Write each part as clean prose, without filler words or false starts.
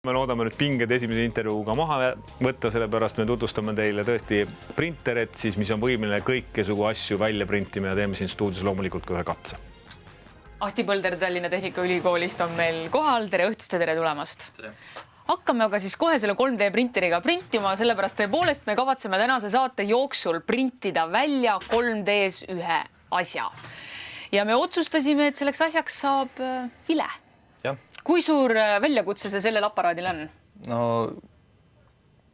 Me loodame nüüd pinged esimese intervjuuga maha võtta, sellepärast me tutvustame teile tõesti printerit, siis, mis on võimeline kõikesugu asju välja printima ja teeme siin stuudios loomulikult ka ühe katse. Ahti Põlder Tallinna Tehnikaülikoolist on meil kohal. Tere õhtust ja tere tulemast. Tere. Hakkame aga siis kohe selle 3D printeriga printima, sellepärast tõepoolest me kavatseme tänase saate jooksul printida välja 3Ds ühe asja. Ja me otsustasime, et selleks asjaks saab vile. Jah. Kui suur väljakutse see sellel aparaadil on? No,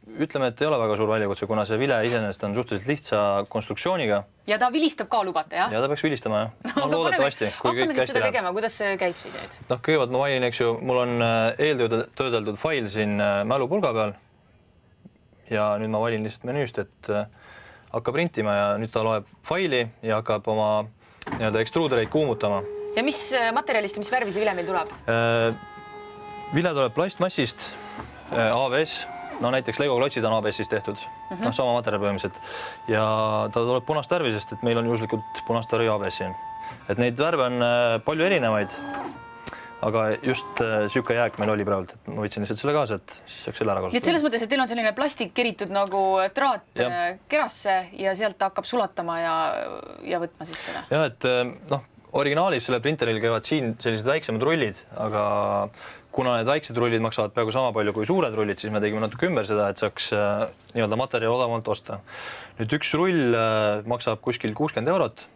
ütleme, et ei ole väga suur väljakutse, kuna see vile iseenesest on suhteliselt lihtsa konstruktsiooniga. Ja ta vilistab ka, lubate, jah? Ja ta peaks vilistama, jah. No, loodetavasti, kui kõik hakkame siis seda tegema, kuidas see käib siis nüüd? No, kõigepealt ma mainin, eks ju, mul on eeltöödeldud fail siin mälupulga peal. Ja nüüd ma valin lihtsalt menüüst, et hakkab printima ja nüüd ta loeb faili ja hakkab oma ekstruudereid kuumutama. Ja mis materjalist ja mis värvi see vile meil tuleb? Vile tuleb plastmassist, ABS, no näiteks Lego klotsid on ABS-ist tehtud, no sama materjal põhimõtteliselt. Ja ta tuleb punast värvi, sest et meil on juhuslikult punast värvi ABS-i. Et neid värve on palju erinevaid, aga just süke jääk meil oli praegu, et ma võtsin lihtsalt selle kaasa, et siis saaks selle ära kasutada. Nii et selles mõttes, et teil on selline plastik keritud nagu traat kerasse ja sealt hakkab sulatama ja võtma siis seda? Ja, et noh, originaalis selle printeril käivad siin sellised väiksemad rullid, aga kuna need väiksed rullid maksavad peaaegu sama palju kui suured rullid, siis me tegime natuke ümber seda, et saaks nii-öelda materjali odavamalt osta. Nüüd üks rull maksab kuskil 60 eurot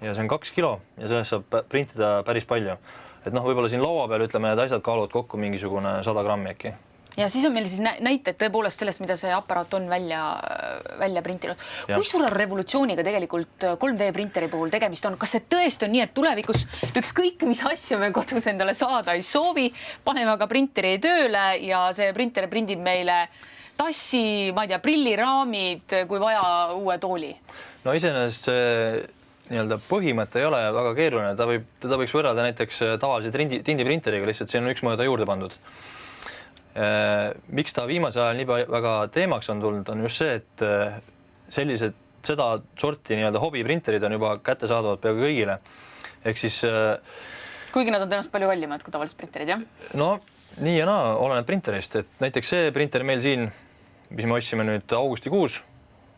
ja see on 2 kilo ja sellest saab printida päris palju. Et noh, võib-olla siin laua peal ütleme, need asjad kaaluvad kokku mingisugune 100 grammi äkki. Ja siis on meil siis näited tõepoolest sellest, mida see aparaat on välja printinud. Kui suure revolutsiooniga tegelikult 3D printeri puhul tegemist on? Kas see tõesti on nii, et tulevikus ükskõik mis asja me kodus endale saada ei soovi, paneme aga printeri tööle ja see printer prindib meile tassi, ma ei tea, prilliraamid, kui vaja uue tooli? No iseenesest see nii-öelda põhimõte ei ole väga keeruline. Teda võiks võrrelda näiteks tavalise tindiprinteriga, lihtsalt siin on üks mõõda juurde pandud. Miks ta viimase ajal nii väga teemaks on tulnud, on just see, et seda sorti nii-öelda hobiprinterid on juba kättesaadavad peaaegu kõigile. Ehk siis... Kuigi nad on tõenäoliselt palju kallimad kui tavalised printerid, jah? No, nii ja naa, oleneb printerist. Et näiteks see printer meil siin, mis me ostsime nüüd augustikuus,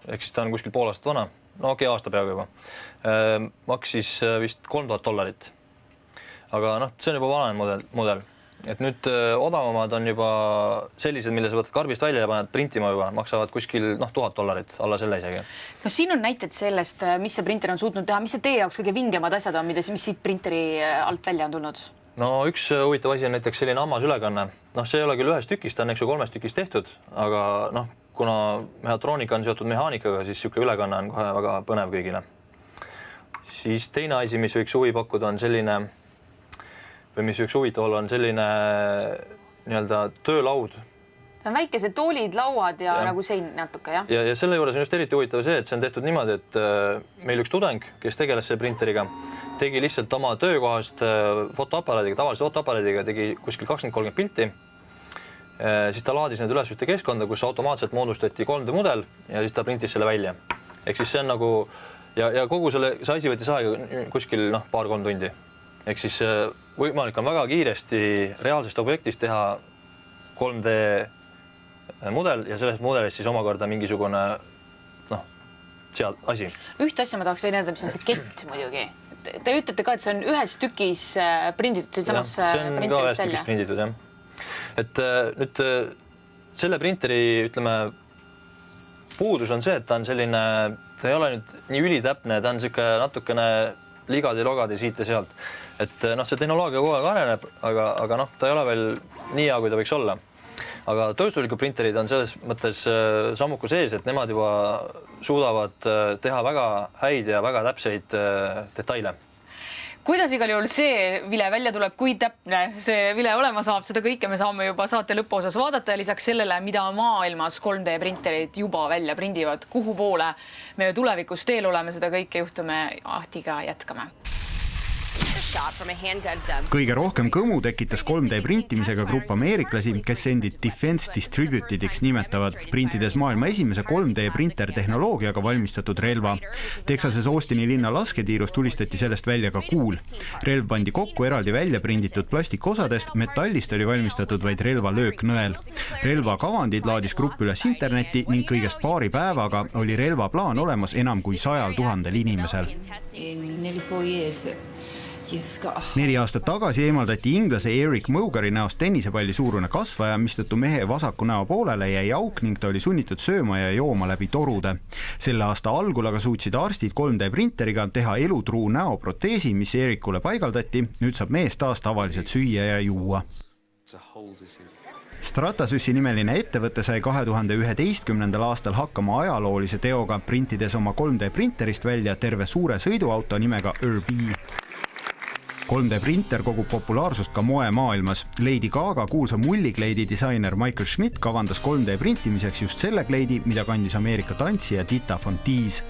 ehk siis ta on kuskil pool aastat vana, no okei, aasta peaaegu juba, maksis vist $3000. Aga noh, see on juba vananev mudel. Et nüüd odavamad on juba sellised, mille sa võtad karbist välja ja paned printima juba, maksavad kuskil $1000, alla selle isegi. No siin on näited sellest, mis see printer on suutnud teha, mis see teie jaoks kõige vingemad asjad on, mis siit printeri alt välja on tulnud? No üks huvitav asi on näiteks selline hammasülekanne. Noh, see ei ole küll ühest tükist, ta on 3 tükist tehtud, aga noh, kuna mehhatroonika on seotud mehaanikaga, siis siuke ülekanne on kohe väga põnev kõigile. Siis teine asi, mis võiks huvi pakkuda, on selline või mis võiks huvitav olla, on selline nii-öelda töölaud. Ta on väikesed toolid, lauad ja nagu sein natuke, jah? Ja selle juures on just eriti huvitav see, et see on tehtud niimoodi, et meil üks tudeng, kes tegeles selle printeriga, tegi lihtsalt oma töökohast fotoaparaadiga, tavalise fotoaparaadiga, tegi kuskil 20-30 pilti. Siis ta laadis need üles ühte keskkonda, kus automaatselt moodustati 3D mudel ja siis ta printis selle välja. Ehk siis see on nagu, ja kogu see asi võttis aega kuskil paar-kolm tundi. Ehk siis võimalik on väga kiiresti reaalsest objektist teha 3D mudel ja sellest mudelist siis omakorda mingisugune asi. Ühte asja ma tahaks veel näidata, mis on see kett muidugi. Te ütlete ka, et see on ühes tükis prinditud, samas printerist välja. See on ka ühes tükis prinditud, jah. Et nüüd selle printeri, ütleme, puudus on see, et ta on selline, ta ei ole nüüd nii ülitäpne, ta on siuke natukene ligad ja logad ja siit ja sealt. Et see tehnoloogia kogu aeg areneb, aga ta ei ole veel nii hea, kui ta võiks olla. Aga tööstuslikud printerid on selles mõttes sammuku sees, et nemad juba suudavad teha väga häid ja väga täpseid detaile. Kuidas igal juhul see vile välja tuleb, kui täpne see vile olema saab, seda kõike me saame juba saate lõpuosas vaadata ja lisaks sellele, mida maailmas 3D printerid juba välja prindivad, kuhu poole me tulevikus teel oleme, seda kõike juhtume Ahtiga jätkame. kõige rohkem kõmu tekitas 3D printimisega grupp ameeriklasi, kes endid Defense Distributediks nimetavad, printides maailma esimese 3D printertehnoloogiaga valmistatud relva. Texases Austini linna lasketiirus tulistati sellest välja ka kuul. Relv pandi kokku eraldi välja prinditud plastikosadest, metallist oli valmistatud vaid relva lööknõel. Relva kavandid laadis grupp üles internetti ning kõigest paari päevaga oli relva plaan olemas enam kui 100 000 inimesel. 4 aastat tagasi eemaldati inglase Eric Mogari näost tennisepalli suurune kasvaja, mistõttu mehe vasaku näo poolele jäi auk ning ta oli sunnitud sööma ja jooma läbi torude. Selle aasta algul aga suutsid arstid 3D printeriga teha elutruu näoproteesi, mis Ericule paigaldati. Nüüd saab mees taas tavaliselt süüa ja juua. Stratasüssi nimeline ettevõte sai 2011. aastal hakkama ajaloolise teoga, printides oma 3D printerist välja terve suure sõiduauto nimega Urbi. 3D printer kogub populaarsust ka moemaailmas. Lady Gaga kuulsa mullikleidi disainer Michael Schmidt kavandas 3D printimiseks just selle kleidi, mida kandis Ameerika tantsija Dita Von Teese.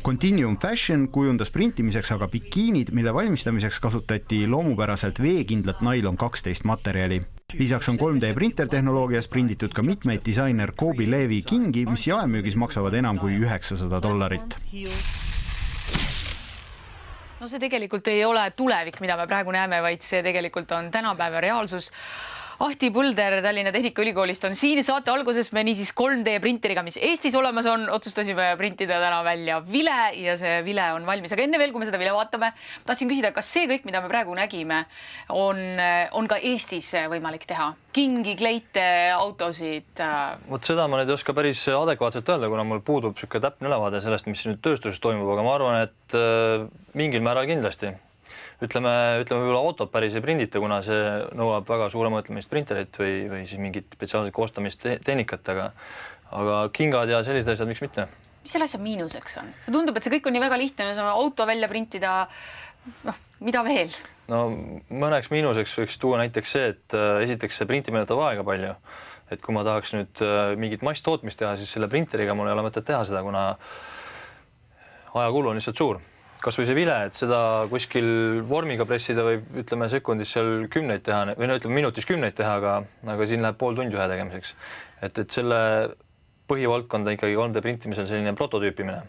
Continuum Fashion kujundas printimiseks aga bikiinid, mille valmistamiseks kasutati loomupäraselt veekindlat nailon 12 materjali. Lisaks on 3D printertehnoloogias prinditud ka mitmeid disainer Kobe Levi kingi, mis jaemüügis maksavad enam kui $900. No see tegelikult ei ole tulevik, mida me praegu näeme, vaid see tegelikult on tänapäeva reaalsus. Ahti Põlder Tallinna Tehnikaülikoolist on siin saate alguses. Me niisiis 3D printeriga, mis Eestis olemas on, otsustasime printida täna välja vile ja see vile on valmis. Aga enne veel, kui me seda vile vaatame, tahtsin küsida, kas see kõik, mida me praegu nägime, on ka Eestis võimalik teha? Kingi, kleite, autosid? Vot seda ma nüüd ei oska päris adekvaatselt öelda, kuna mul puudub siuke täpne ülevaade sellest, mis nüüd tööstuses toimub, aga ma arvan, et mingil määral kindlasti. Ütleme võib-olla autot päris ei prindita, kuna see nõuab väga suuremõõtlemist printerit või siis mingit spetsiaalset koostamist tehnikat, aga kingad ja sellised asjad, miks mitte? Mis selle asja miinuseks on? See tundub, et see kõik on nii väga lihtne, me saame auto välja printida, mida veel? No mõneks miinuseks võiks tuua näiteks see, et esiteks see printimine võtab aega palju. Et kui ma tahaks nüüd mingit masstootmist teha, siis selle printeriga mul ei ole mõtet teha seda, kuna ajakulu on lihtsalt suur. Kas või see vile, et seda kuskil vormiga pressida või ütleme sekundis seal 10 teha või ütleme minutis 10 teha, aga siin läheb pool tundi ühe tegemiseks. Et selle põhivaldkonda ikkagi 3D printimisel selline prototüüpimine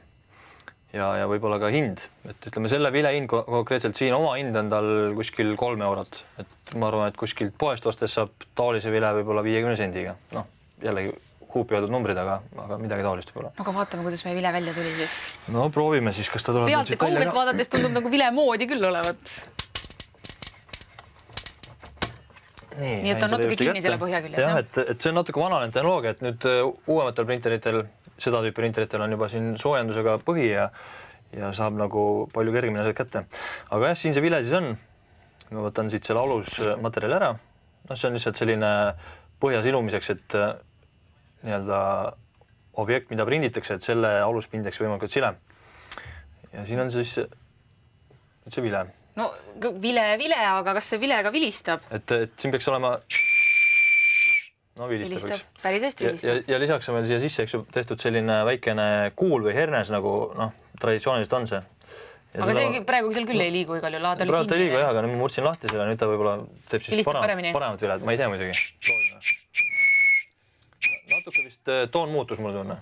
ja võib-olla ka hind. Et ütleme selle vile hind konkreetselt siin oma hind on tal kuskil 3 eurot. Et ma arvan, et kuskilt poest ostes saab taolise vile võib-olla 50 sendiga. Noh, jällegi huupi öeldud numbrid, aga midagi taolist võib-olla. Aga vaatame, kuidas meie vile välja tuli siis. No proovime siis, kas ta tuleb pealt kaugelt vaadates tundub nagu vile moodi küll olevat. Nii et on natuke kinni selle põhjaküljes. Jah, et see on natuke vananenud tehnoloogia, et nüüd uuematel printeritel, seda tüüpi printeritel on juba siin soojendusega põhi ja saab nagu palju kergemini asjad kätte. Aga jah, siin see vile siis on. Ma võtan siit selle alusmaterjali ära. No see on lihtsalt selline põhja silumiseks, et nii-öelda objekt, mida prinditakse, et selle aluspindeks võimalikult sile. Ja siin on siis see vile. No vile, aga kas see vile ka vilistab? Et siin peaks olema... No vilistab. Päris hästi vilistab. Ja lisaks on meil siia sisse tehtud selline väikene kuul või hernes, nagu traditsiooniliselt on see. Aga see praegu seal küll ei liigu igal juhul. Praegu ei liigu jah, aga nüüd ma murtsin lahti selle, nüüd ta võib-olla teeb siis paremat vilet. Ma ei tea muidugi. Natuke vist toon muutus mulle tunne.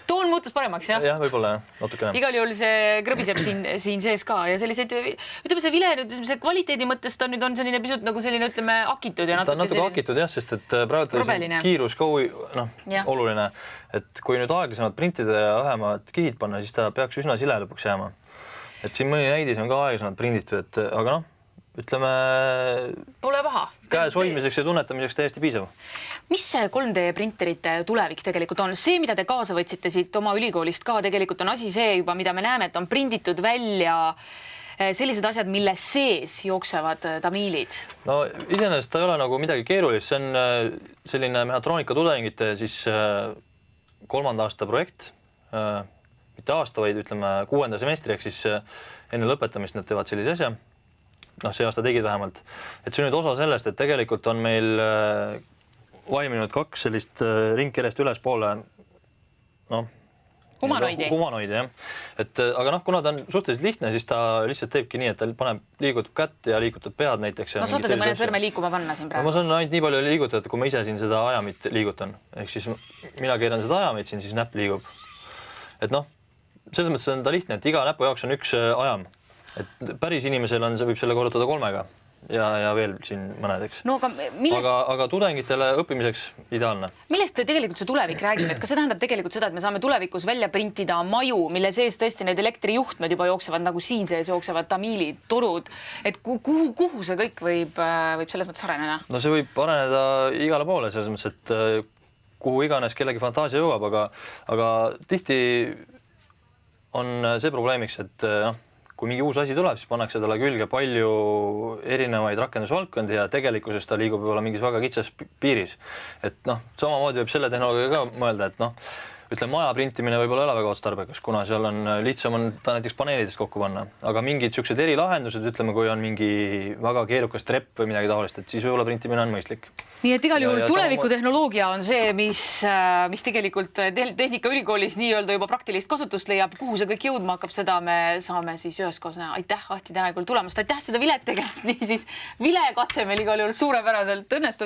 Toon muutus paremaks, jah? Jah, võib-olla natukene. Igal juhul see krõbiseb siin sees ka ja selliseid, ütleme see vile nüüd, see kvaliteedi mõttes ta nüüd on selline pisut nagu selline, ütleme, akitud ja natuke selline... akitud jah, sest et praegu kiirus ka oluline, et kui nüüd aeglasemad printida ja õhemad kihid panna, siis ta peaks üsna sile lõpuks jääma. Et siin mõni näidis on ka aeglasemad prinditud, et aga ütleme... Pole paha. Käe soimiseks ja tunnetamiseks täiesti piisav. Mis see 3D printerite tulevik tegelikult on? See, mida te kaasa võtsite siit oma ülikoolist ka, tegelikult on asi see juba, mida me näeme, et on prinditud välja sellised asjad, mille sees jooksevad tamiilid. No iseenesest ta ei ole nagu midagi keerulist. See on selline mehhatroonika tudengite siis 3. aasta projekt. Mitte aasta, vaid ütleme 6. semestri, ehk siis enne lõpetamist nad teevad sellise asja. See aasta tegid vähemalt. Et see on nüüd osa sellest, et tegelikult on meil valminud 2 sellist ringkerest ülespoole Humanoidi. Humanoidi, jah. Aga kuna ta on suhteliselt lihtne, siis ta lihtsalt teebki nii, et ta liigutab kätt ja liigutab pead näiteks. No saate te mõne sõrme liikuma panna siin praegu? Ma saan ainult nii palju liigutada, kui ma ise siin seda ajamit liigutan. Ehk siis mina keeran seda ajamit siin, siis näpp liigub. Selles mõttes on ta lihtne, et iga näpu jaoks on üks ajam. Et päris inimesel võib selle korrutada 3-ga. Ja veel siin mõnedeks. No, aga tudengitele õppimiseks ideaalne. Millest tegelikult see tulevik räägib? Et kas see tähendab tegelikult seda, et me saame tulevikus välja printida maju, mille sees tõesti need elektrijuhtmed juba jooksevad, nagu siin sees jooksevad tamiilid, torud. Et kuhu see kõik võib selles mõttes areneda? No see võib areneda igale poole, selles mõttes, et kuhu iganes kellegi fantaasia jõuab, aga tihti on see probleemiks, et kui mingi uus asi tuleb, siis pannakse talle külge palju erinevaid rakendusvaldkondi ja tegelikkuses ta liigub võib-olla mingis väga kitsas piiris. Et samamoodi võib selle tehnoloogia ka mõelda, et maja printimine võib-olla ei ole väga otstarbekas, kuna seal on lihtsam ta näiteks paneelidest kokku panna. Aga mingid siuksed erilahendused, kui on mingi väga keerukas trepp või midagi taolist, et siis võib-olla printimine on mõistlik. Nii et igal juhul tulevikutehnoloogia on see, mis tegelikult Tehnikaülikoolis nii-öelda juba praktilist kasutust leiab. Kuhu see kõik jõudma hakkab, seda me saame siis üheskoos näha. Aitäh, Ahti, täna küll tulemast. Aitäh seda vilet tegemast. Nii siis vilekatse meil igal juhul suurepäraselt õnnestus.